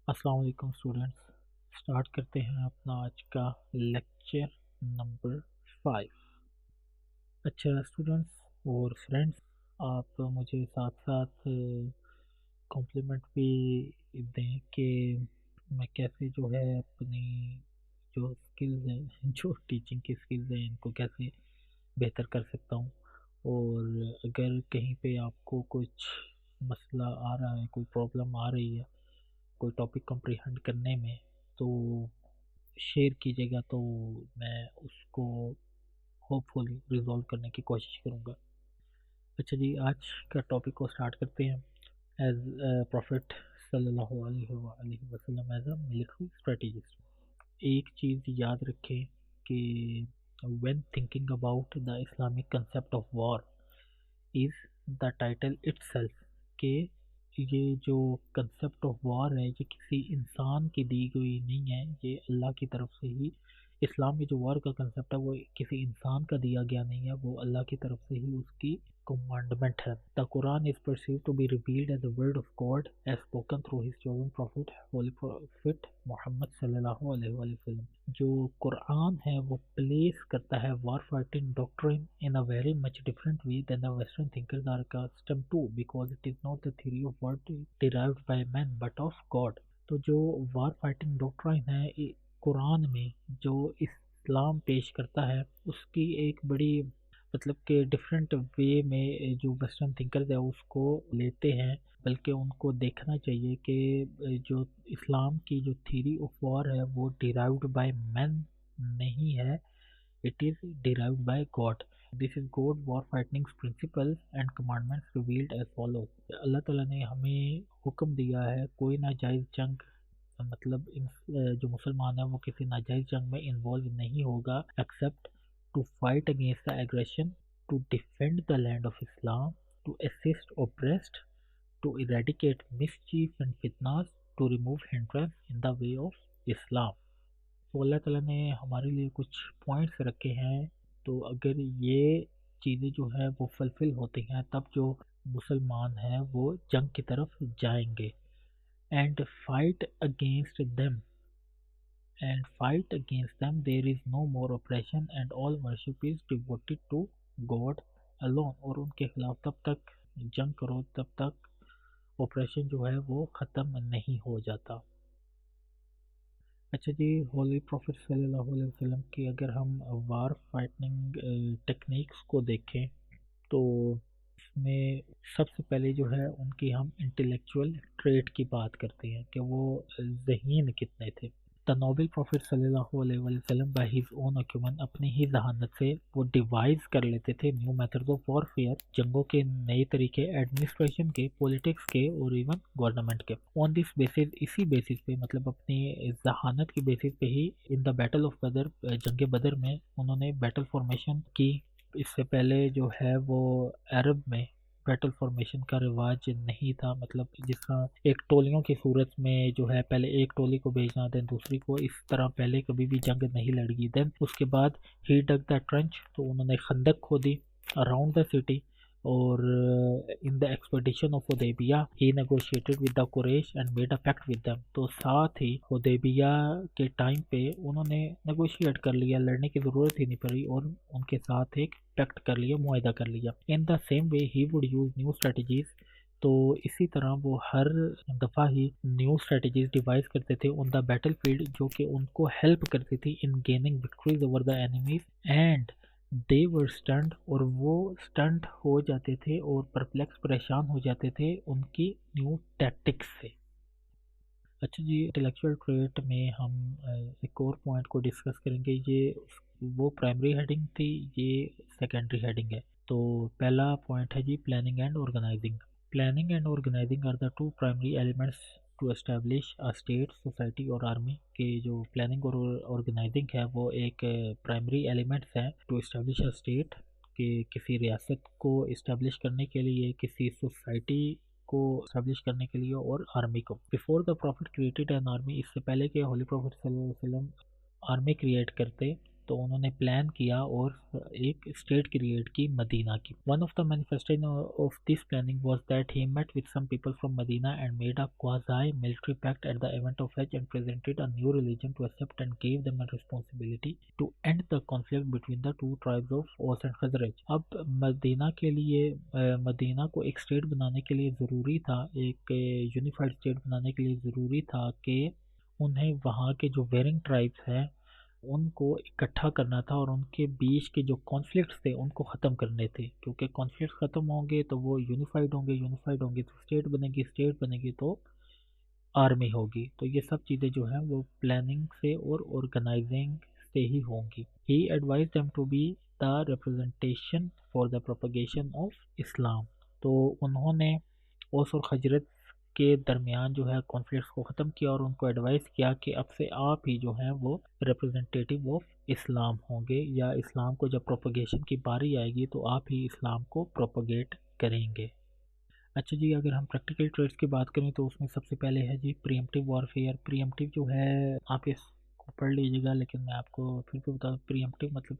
अस्सलाम वालेकुम students. Start करते हैं अपना आज का लेक्चर नंबर 5। अच्छा स्टूडेंट्स और फ्रेंड्स, आप मुझे साथ साथ कॉम्प्लीमेंट भी दें कि मैं कैसे जो है अपनी जो स्किल्स हैं जो टीचिंग की स्किल्स हैं इनको कैसे बेहतर कर सकता हूँ। और अगर कहीं पे आपको कुछ मसला आ रहा है, कोई प्रॉब्लम आ रही है कोई टॉपिक कम्प्रीहेंड करने में, तो शेयर कीजिएगा, तो मैं उसको होपफुली रिजॉल्व करने की कोशिश करूँगा। अच्छा जी, आज का टॉपिक को स्टार्ट करते हैं। एज प्रॉफिट सल्लल्लाहु अलैहि वसल्लम एज अ मिलिट्री स्ट्रेटेजिस्ट, एक चीज़ याद रखें कि when thinking about the Islamic concept of war is the title itself, के ये जो कंसेप्ट ऑफ वॉर है ये किसी इंसान की दी गई नहीं है, ये अल्लाह की तरफ से ही। इस्लाम में जो वॉर का कंसेप्ट है वो किसी इंसान का दिया गया नहीं है, वो अल्लाह की तरफ से ही उसकी कमांडमेंट है। The Quran is perceived to be revealed as the word of God as spoken through his chosen prophet holy prophet Muhammad सल्लल्लाहु अलैहि वसल्लम। जो कुरान है वो प्लेस करता है war fighting doctrine in a very much different way than the western thinkers are accustomed to, because it is not the theory of what derived by men but of God। तो जो war fighting doctrine है कुरान में जो इस्लाम पेश करता है उसकी एक बड़ी मतलब कि डिफरेंट वे में जो वेस्टर्न थिंकर्स है उसको लेते हैं। बल्कि उनको देखना चाहिए कि जो इस्लाम की जो थ्योरी ऑफ वॉर है वो डिराइव्ड बाय मैन नहीं है, it is derived by God. This is God war fighting principles and commandments revealed as follows. Allah Taala ने हमें हुक्म दिया है कोई नाजायज़ जंग, मतलब जो मुसलमान है वो किसी नाजायज़ जंग में इन्वॉल्व नहीं होगा except to fight against the aggression, to defend the land of Islam, to assist oppressed, to eradicate mischief and fitnas, to remove hindrance in the way of Islam। तो अल्लाह ताला ने हमारे लिए कुछ पॉइंट्स रखे हैं, तो अगर ये चीज़ें जो है वो फुलफिल होती हैं तब जो मुसलमान हैं वो जंग की तरफ जाएंगे। And fight against them, and fight against them there is no more oppression and all worship is devoted to God alone। और उनके खिलाफ तब तक जंग करो तब तक ऑपरेशन जो है वो ख़त्म नहीं हो जाता। अच्छा जी, होली प्रॉफिट सल्लल्लाहु अलैहि वसल्लम की अगर हम वार फाइटिंग टेक्निक्स को देखें तो इसमें सबसे पहले जो है उनकी हम इंटेलेक्चुअल ट्रेट की बात करते हैं कि वो ज़हीन कितने थे। द नोबल प्रॉफिट सल्लल्लाहु अलैहि वसल्लम बाय हिज ओन अक्यूमेंट, अपनी ही जहानत से वो डिवाइस कर लेते थे न्यू मेथड्स ऑफ वॉरफेयर, जंगों के नए तरीके, एडमिनिस्ट्रेशन के, पॉलिटिक्स के और इवन गवर्नमेंट के। ऑन दिस बेसिस, इसी बेसिस पे मतलब अपनी जहानत की बेसिस पे ही इन द बैटल ऑफ बदर, जंग बदर में उन्होंने बैटल फॉर्मेशन की। इससे पहले जो है वो अरब में बैटल फॉर्मेशन का रिवाज नहीं था, मतलब जिसका एक टोलियों की सूरत में जो है पहले एक टोली को भेजना देन दूसरी को, इस तरह पहले कभी भी जंग नहीं लड़ी। देन उसके बाद ही डग द ट्रंच, तो उन्होंने खंदक खोदी अराउंड द सिटी। और in the expedition of Hudaibiya he negotiated with the Quraysh and made a pact with them. तो साथ ही हुदैबिया के टाइम पे उन्होंने नेगोशिएट कर लिया, लड़ने की ज़रूरत ही नहीं पड़ी और उनके साथ एक पैक्ट कर लिया, मुआहदा कर लिया। In the same way he would use new strategies, तो इसी तरह वो हर दफ़ा ही न्यू स्ट्रेटजीज डिवाइस करते थे ऑन द बैटल फील्ड जो कि उनको हेल्प करती थी in gaining victories over the enemies and they were stunt, और वो स्टंट हो जाते थे और परप्लेक्स परेशान हो जाते थे उनकी न्यू टैक्टिक्स से। अच्छा जी, इंटेलेक्चुअल ट्रेट में हम एक और पॉइंट को डिस्कस करेंगे। ये वो प्राइमरी हेडिंग थी, ये सेकेंडरी हेडिंग है। तो पहला पॉइंट है जी planning and organising. Planning and organising are the two primary elements to establish a state, society और आर्मी। के जो प्लानिंग और ऑर्गेनाइजिंग है वो एक प्राइमरी एलिमेंट्स है टू एस्टेब्लिश अ स्टेट, कि किसी रियासत को इस्टेब्लिश करने के लिए, किसी सोसाइटी को स्टैब्लिश करने के लिए, और आर्मी को। Before the profit created an army, इससे पहले कि होली प्रॉफिट सल्लल्लाहु अलैहि वसल्लम आर्मी क्रिएट करते, तो उन्होंने प्लान किया और एक स्टेट क्रिएट की मदीना की। One of the manifestation of this planning was that he met with some people from Medina and made a quasi military pact at the event of Hajj and presented a new religion to accept and give them a responsibility to end the conflict between the two tribes of Aws and Khazraj. अब Medina के लिए Medina को एक state बनाने के लिए ज़रूरी था, एक यूनिफाइड स्टेट बनाने के लिए ज़रूरी था कि उन्हें वहाँ के जो वेरिंग ट्राइब्स हैं उनको इकट्ठा करना था और उनके बीच के जो कॉन्फ्लिक्ट्स थे उनको ख़त्म करने थे, क्योंकि कॉन्फ्लिक्ट्स ख़त्म होंगे तो वो यूनिफाइड होंगे तो स्टेट बनेगी तो आर्मी होगी। तो ये सब चीज़ें जो हैं वो प्लानिंग से और ऑर्गेनाइजिंग से ही होंगी। He advise them to be the representation for the propagation of Islam. तो उन्होंने औस और खजरत के दरमियान जो है कॉन्फ्लिक्ट्स को ख़त्म किया और उनको एडवाइस किया कि अब से आप ही जो हैं वो रिप्रेजेंटेटिव ऑफ इस्लाम होंगे, या इस्लाम को जब प्रोपगेशन की बारी आएगी तो आप ही इस्लाम को प्रोपगेट करेंगे। अच्छा जी, अगर हम प्रैक्टिकल ट्रेड्स की बात करें तो उसमें सबसे पहले है जी प्रीएम्प्टिव वॉरफेयर। प्रीएम्प्टिव जो है आप इसको पढ़ लीजिएगा, लेकिन मैं आपको फिर भी बता दूं, प्रीएम्प्टिव मतलब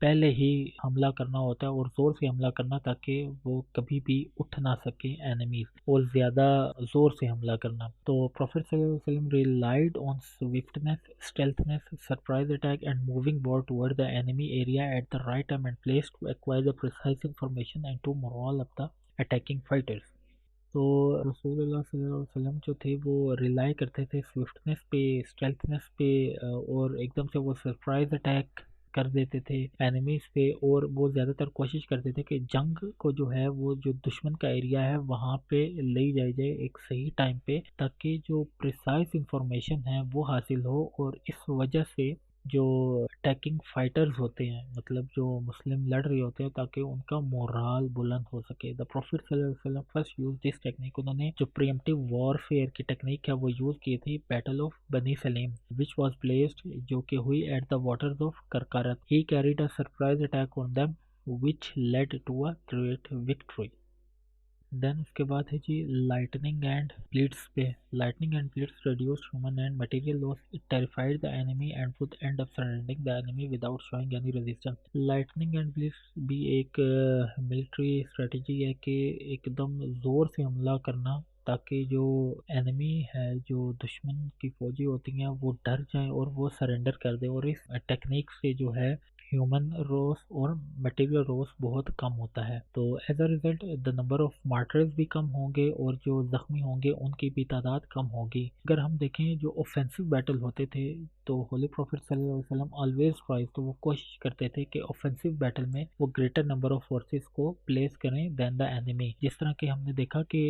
पहले ही हमला करना होता है और ज़ोर से हमला करना ताकि वो कभी भी उठ ना सके एनिमीज, और ज़्यादा ज़ोर से हमला करना। तो प्रॉफिट सल्लल्लाहु अलैहि वसल्लम relied on swiftness, stealthness, surprise attack and moving ball toward the enemy area at the right time and place to acquire the precise information and to moral of the attacking fighters. तो रसूलुल्लाह सल्लल्लाहु अलैहि वसल्लम जो थे वो rely करते थे स्विफ्टनेस पे, स्टेल्थनेस पे, और एकदम से वो सरप्राइज अटैक कर देते थे एनिमीज पे, और वो ज़्यादातर कोशिश करते थे कि जंग को जो है वो जो दुश्मन का एरिया है वहाँ पे ले जाई जाए एक सही टाइम पे, ताकि जो प्रिसाइज इंफॉर्मेशन है वो हासिल हो, और इस वजह से जो अटैकिंग फाइटर्स होते हैं, मतलब जो मुस्लिम लड़ रहे होते हैं, ताकि उनका मोराल बुलंद हो सके। द प्रॉफिट सल्लल्लाहु अलैहि वसल्लम फर्स्ट यूज दिस टेक्निक, उन्होंने जो प्रीएम्प्टिव वॉरफेयर की टेक्निक है वो यूज़ की थी बैटल ऑफ बनी सलीम विच वॉज प्लेस्ड, जो कि हुई at the waters of Qarqarat. He carried a surprise attack on them which led to a great victory. Then उसके बाद है जी लाइटनिंग एंड ब्लिट्स पे। Lightning and blitz reduced human and material loss, it terrified the enemy and would end up surrendering the enemy without showing any resistance। Lightning and blitz भी एक military strategy है कि एकदम ज़ोर से हमला करना ताकि जो एनिमी है, जो दुश्मन की फौजी होती हैं, वो डर जाए और वो सरेंडर कर दे, और इस टेक्निक से जो है ह्यूमन रोस और मटेरियल रोस बहुत कम होता है। तो as a result the number of martyrs भी कम होंगे और जो जख्मी होंगे उनकी भी तादाद कम होगी। अगर हम देखें जो ऑफेंसिव बैटल होते थे तो होली प्रॉफिट सल्लल्लाहु अलैहि वसल्लम ऑलवेज ट्राइज, तो वो कोशिश करते थे कि ऑफेंसिव बैटल में वो ग्रेटर नंबर ऑफ फोर्सेस को प्लेस करें देन द एनिमी। जिस तरह कि हमने देखा कि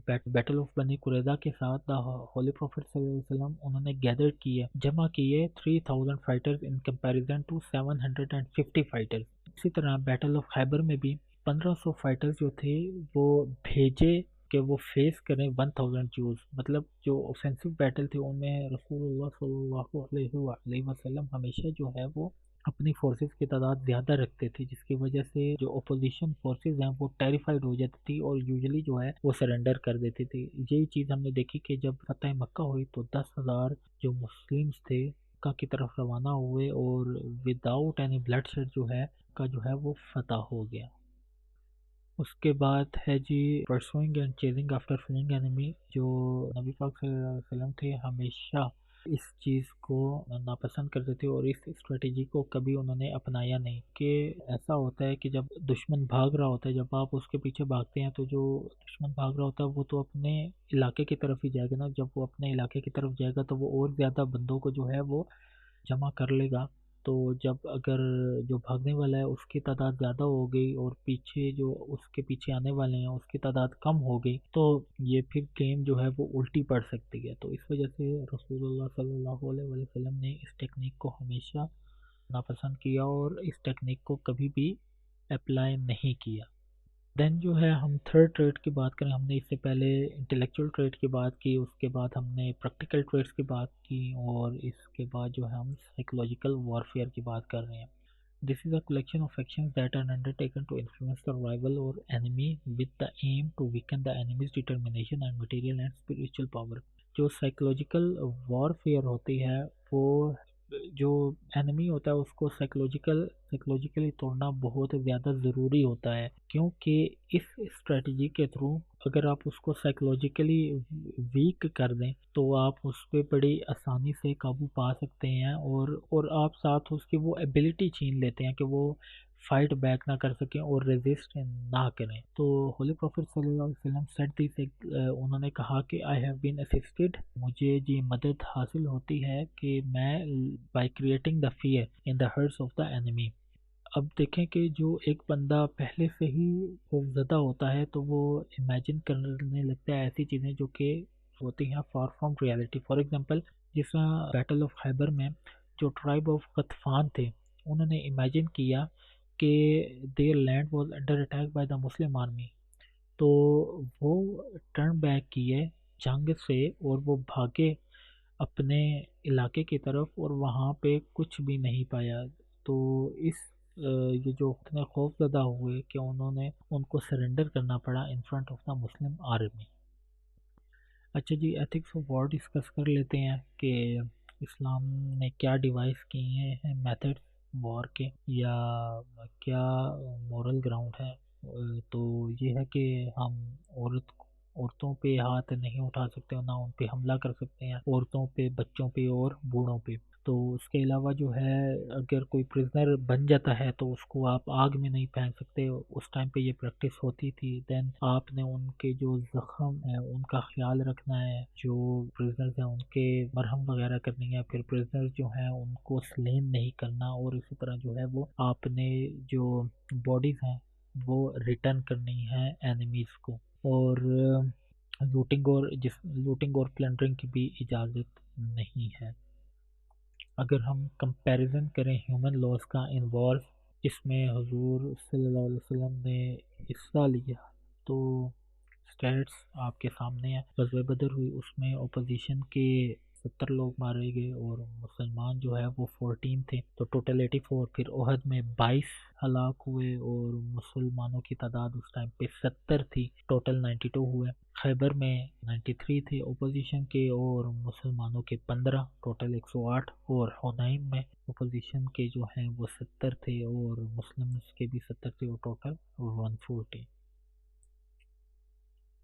बैटल ऑफ बनी कुरैदा के साथ द होली प्रॉफिट सल्लल्लाहु अलैहि वसल्लम उन्होंने गैदर किए, जमा किए 3000 fighters in comparison to 750 fighters. इसी तरह बैटल ऑफ खैबर में भी 1500 फाइटर्स जो थे वो भेजे कि वो फेस करें 1000 जूस। मतलब जो ऑफेंसिव बैटल थे उनमें रसूलुल्लाह सल्लल्लाहु अलैहि वसल्लम हमेशा जो है वो अपनी फोर्सेस की तादाद ज़्यादा रखते थे, जिसकी वजह से जो अपोजिशन फोर्सेस हैं वो टेरिफाइड हो जाती थी और यूजुअली जो है वो सरेंडर कर देती थी। यही चीज़ हमने देखी कि जब फतह मक्का हुई तो 10,000 जो मुस्लिम्स थे मक्का की तरफ रवाना हुए और विदाउट एनी ब्लडशेड जो है का जो है वो फतह हो गया। उसके बाद है जी pursuing and chasing after fleeing enemy. जो नबी पाक सल्लल्लाहु अलैहि वसल्लम थे हमेशा इस चीज़ को नापसंद करते थे और इस स्ट्रेटेजी को कभी उन्होंने अपनाया नहीं। कि ऐसा होता है कि जब दुश्मन भाग रहा होता है, जब आप उसके पीछे भागते हैं तो जो दुश्मन भाग रहा होता है वो तो अपने इलाके की तरफ ही जाएगा ना। जब वो अपने इलाके की तरफ जाएगा तो वो और ज़्यादा बंदों को जो है वो जमा कर लेगा। तो जब अगर जो भागने वाला है उसकी तादाद ज़्यादा हो गई और पीछे जो उसके पीछे आने वाले हैं उसकी तादाद कम हो गई, तो ये फिर गेम जो है वो उल्टी पड़ सकती है। तो इस वजह से रसूलुल्लाह सल्लल्लाहु अलैहि वसल्लम ने इस टेक्निक को हमेशा नापसंद किया और इस टेक्निक को कभी भी अप्लाई नहीं किया। देन जो है हम थर्ड ट्रेड की बात करें, हमने इससे पहले इंटेलेक्चुअल ट्रेड की बात की, उसके बाद हमने प्रैक्टिकल ट्रेड्स की बात की, और इसके बाद जो है हम साइकोलॉजिकल वॉरफेयर की बात कर रहे हैं। This is a collection of actions that are undertaken to influence the rival or enemy with the aim to weaken the enemy's determination and material and spiritual power. जो साइकोलॉजिकल वॉरफेयर होती है वो जो एनिमी होता है उसको psychologically तोड़ना बहुत ज़्यादा ज़रूरी होता है, क्योंकि इस स्ट्रेटजी के थ्रू अगर आप उसको साइकोलॉजिकली वीक कर दें तो आप उस पर बड़ी आसानी से काबू पा सकते हैं, और आप साथ उसकी वो एबिलिटी छीन लेते हैं कि वो फाइट बैक ना कर सकें और रेजिस्ट ना करें। तो होली प्रॉफिट सल्लल्लाहु अलैहि वसल्लम सेड दिस, उन्होंने कहा कि आई हैव बीन असिस्टेड, मुझे जी मदद हासिल होती है कि मैं by creating the fear in the hearts of the enemy. अब देखें कि जो एक बंदा पहले से ही खौफज़दा होता है तो वो इमेजिन करने लगता है ऐसी चीज़ें जो कि होती हैं far from reality. For example, जिस तरह बैटल ऑफ खैबर में जो ट्राइब ऑफ गतफान थे, उन्होंने इमेजिन किया कि there land was under attack by the Muslim army, तो वो टर्न बैक किए जंग से और वो भागे अपने इलाके की तरफ और वहाँ पे कुछ भी नहीं पाया। तो ये जो इतने खौफज़दा हुए कि उन्होंने उनको सरेंडर करना पड़ा in front of the Muslim army. अच्छा जी, एथिक्स ऑफ वॉर डिस्कस कर लेते हैं कि इस्लाम ने क्या डिवाइस किए हैं मेथड्स वॉर के, या क्या मॉरल ग्राउंड है। तो ये है कि हम औरतों पे हाथ नहीं उठा सकते और ना उन पे हमला कर सकते हैं, औरतों पे, बच्चों पे और बूढ़ों पे। तो उसके अलावा जो है, अगर कोई प्रिजनर बन जाता है तो उसको आप आग में नहीं फेंक सकते, उस टाइम पे ये प्रैक्टिस होती थी। देन आपने उनके जो जख्म है उनका ख्याल रखना है, जो प्रिजनर्स हैं उनके मरहम वगैरह करनी है, फिर प्रिजनर्स जो हैं उनको स्लेन नहीं करना, और इसी तरह जो है वो आपने जो बॉडीज हैं वो रिटर्न करनी है एनिमीज को। और लूटिंग और प्लंडरिंग की भी इजाज़त नहीं है। अगर हम कंपैरिजन करें ह्यूमन लॉस का इन वॉर्स, इसमें हुजूर सल्लल्लाहु अलैहि वसल्लम ने हिस्सा लिया, तो स्टैट्स आपके सामने है। ग़ज़वे बदर हुई, उसमें ओपोजिशन के 70 लोग मारे गए और मुसलमान जो है वो 14 थे, तो टोटल 84। फिर ओहद में 22 हलाक हुए और मुसलमानों की तादाद उस टाइम पे 70 थी, टोटल 92 हुए। खैबर में 93 थे ओपोजिशन के और मुसलमानों के 15, टोटल 108। और हुनैन में ओपोजिशन के जो हैं वो 70 थे और मुस्लिम्स के भी 70 थे और टोटल 140।